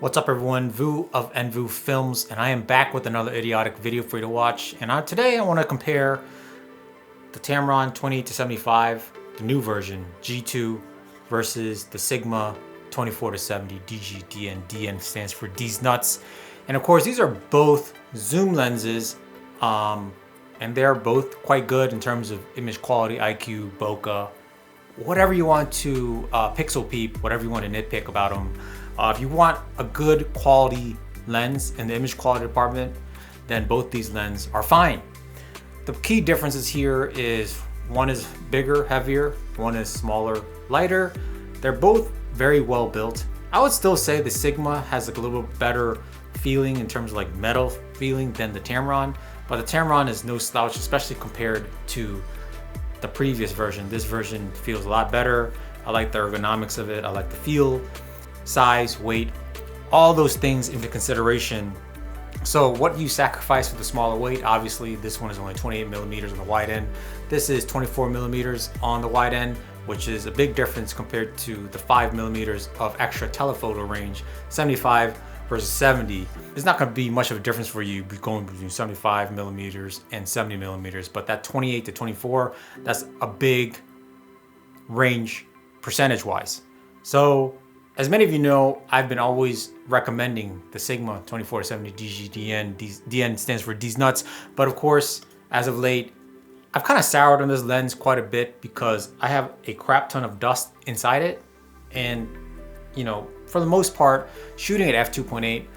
What's up everyone, Vu of Envu Films, and I am back with another idiotic video for you to watch. And today I want to compare the Tamron 28-75, the new version, G2, versus the Sigma 24-70 DGDN. DN stands for D's Nuts. And of course these are both zoom lenses, and they're both quite good in terms of image quality, IQ, bokeh, whatever you want to pixel peep, whatever you want to nitpick about them. If you want a good quality lens in the image quality department, then both these lenses are fine. The key differences here is one is bigger, heavier, one is smaller, lighter. They're both very well built. I would still say the Sigma has like a little better feeling in terms of like metal feeling than the Tamron, but the Tamron is no slouch, especially compared to the previous version. This version feels a lot better. I like the ergonomics of it. I like the feel, size, weight, all those things into consideration. So what you sacrifice for the smaller weight, obviously this one is only 28 millimeters on the wide end. This is 24 millimeters on the wide end, which is a big difference compared to the 5 millimeters of extra telephoto range, 75 versus 70. It's not going to be much of a difference for you going between 75 millimeters and 70 millimeters, but that 28 to 24, that's a big range percentage wise. So as many of you know, I've been always recommending the Sigma 24-70 DGDN. DN stands for D's Nuts. But of course, as of late, I've kind of soured on this lens quite a bit because I have a crap ton of dust inside it. And, you know, for the most part, shooting at f2.8,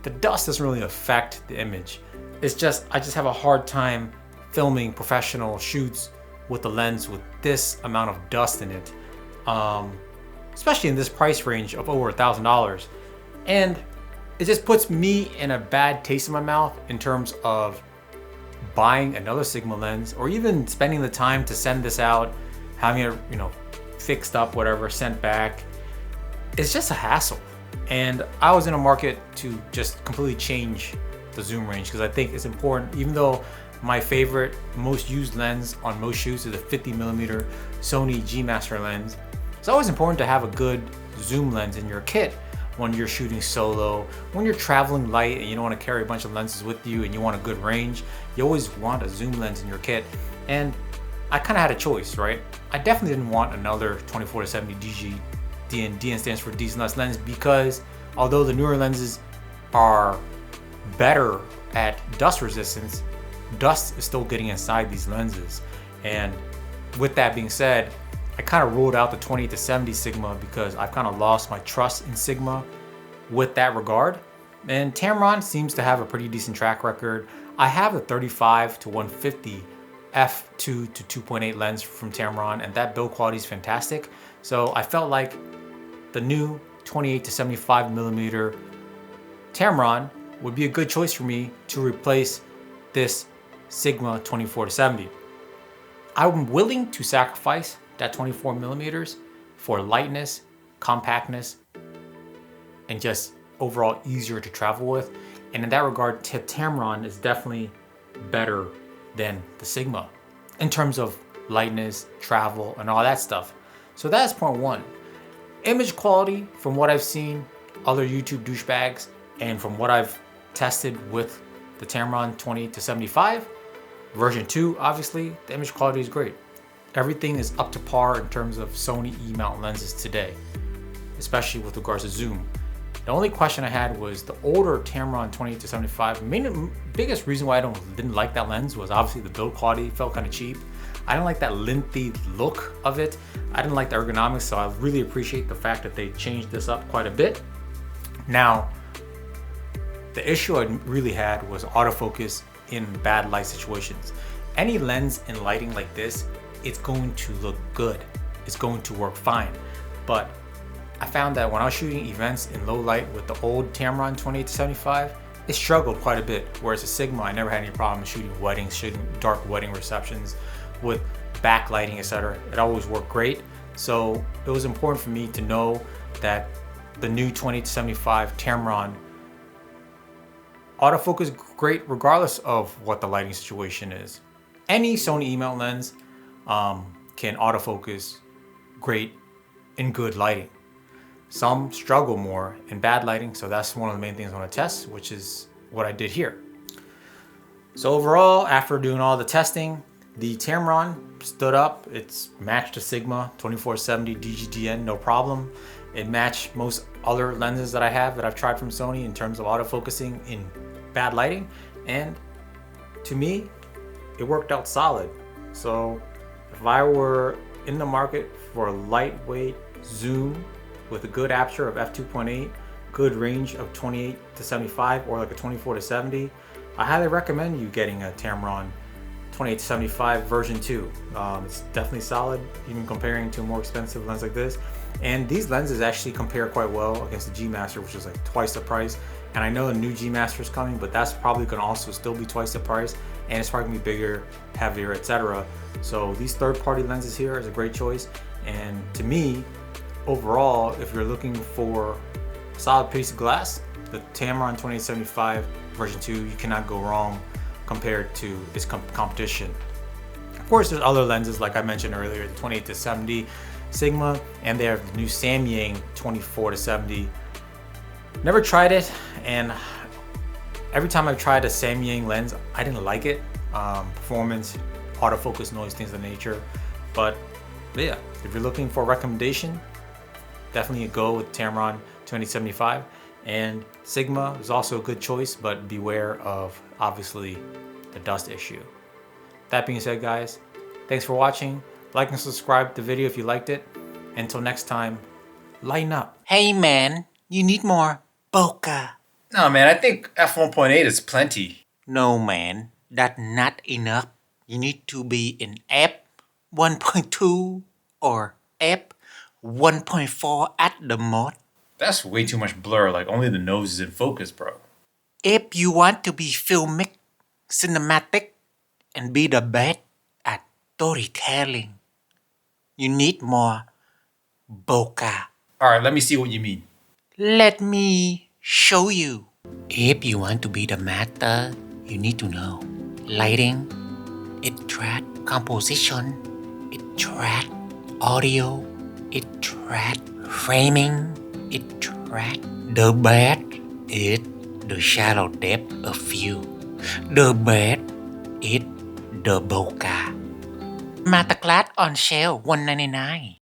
the dust doesn't really affect the image. It's just, I just have a hard time filming professional shoots with the lens with this amount of dust in it. Especially in this price range of over $1,000. And it just puts me in a bad taste in my mouth in terms of buying another Sigma lens or even spending the time to send this out, having it, you know, fixed up, whatever, sent back. It's just a hassle. And I was in a market to just completely change the zoom range because I think it's important, even though my favorite, most used lens on most shoots is a 50 millimeter Sony G Master lens. It's always important to have a good zoom lens in your kit when you're shooting solo, when you're traveling light and you don't want to carry a bunch of lenses with you and you want a good range. You always want a zoom lens in your kit. And I kind of had a choice, right? I definitely didn't want another 24-70 DN. DN stands for D's Nuts lens because although the newer lenses are better at dust resistance, dust is still getting inside these lenses. And with that being said, I kind of ruled out the 28-70 Sigma because I've kind of lost my trust in Sigma with that regard. And Tamron seems to have a pretty decent track record. I have a 35-150 f2 to 2.8 lens from Tamron, and that build quality is fantastic. So I felt like the new 28-75 millimeter Tamron would be a good choice for me to replace this Sigma 24-70. I'm willing to sacrifice that 24 millimeters for lightness, compactness, and just overall easier to travel with. And in that regard, Tamron is definitely better than the Sigma in terms of lightness, travel, and all that stuff. So that's point one. Image quality, from what I've seen, other YouTube douchebags, and from what I've tested with the Tamron 20-75, version 2, obviously, the image quality is great. Everything is up to par in terms of Sony E-mount lenses today, especially with regards to zoom. The only question I had was the older Tamron 28-75. Biggest reason why I didn't like that lens was obviously the build quality felt kind of cheap. I didn't like that lengthy look of it. I didn't like the ergonomics, so I really appreciate the fact that they changed this up quite a bit. Now, the issue I really had was autofocus in bad light situations. Any lens in lighting like this, it's going to look good. It's going to work fine. But I found that when I was shooting events in low light with the old Tamron 28-75, it struggled quite a bit. Whereas the Sigma, I never had any problem shooting weddings, shooting dark wedding receptions with backlighting, etc. It always worked great. So it was important for me to know that the new 28-75 Tamron autofocus great regardless of what the lighting situation is. Any Sony E-mount lens can autofocus great in good lighting. Some struggle more in bad lighting, so that's one of the main things I want to test, which is what I did here. So overall, after doing all the testing, the Tamron stood up. It's matched the Sigma 2470 DGDN, no problem. It matched most other lenses that I have that I've tried from Sony in terms of autofocusing in bad lighting, and to me, it worked out solid. So if I were in the market for a lightweight zoom with a good aperture of f2.8, good range of 28 to 75 or like a 24 to 70, I highly recommend you getting a Tamron 28 to 75 version 2. It's definitely solid, even comparing to a more expensive lens like this. And these lenses actually compare quite well against the G Master, which is like twice the price. And I know a new G Master is coming, but that's probably gonna also still be twice the price, and it's probably gonna be bigger, heavier, etc. So these third-party lenses here is a great choice. And to me, overall, if you're looking for a solid piece of glass, the Tamron 2875 version 2, you cannot go wrong compared to its competition. Of course, there's other lenses like I mentioned earlier, the 28 to 70 Sigma, and they have the new Samyang 24 to 70. Never tried it, and every time I've tried a Samyang lens, I didn't like it. Performance, autofocus, noise, things of that nature. But yeah, if you're looking for a recommendation, definitely go with Tamron 2075. And Sigma is also a good choice, but beware of obviously the dust issue. That being said, guys, thanks for watching. Like and subscribe to the video if you liked it. Until next time, lighten up. Hey man, you need more bokeh. No man, I think f1.8 is plenty. No man, that's not enough. You need to be in f1.2 or f1.4 at the most. That's way too much blur, like only the nose is in focus, bro. If you want to be filmic, cinematic, and be the best at storytelling, you need more bokeh. Alright, let me see what you mean. Let me show you. If you want to be the master, you need to know lighting, it track composition, it track audio, it track framing, it track the best is the shallow depth of field. The best is the bokeh. Masterclass on sale $199.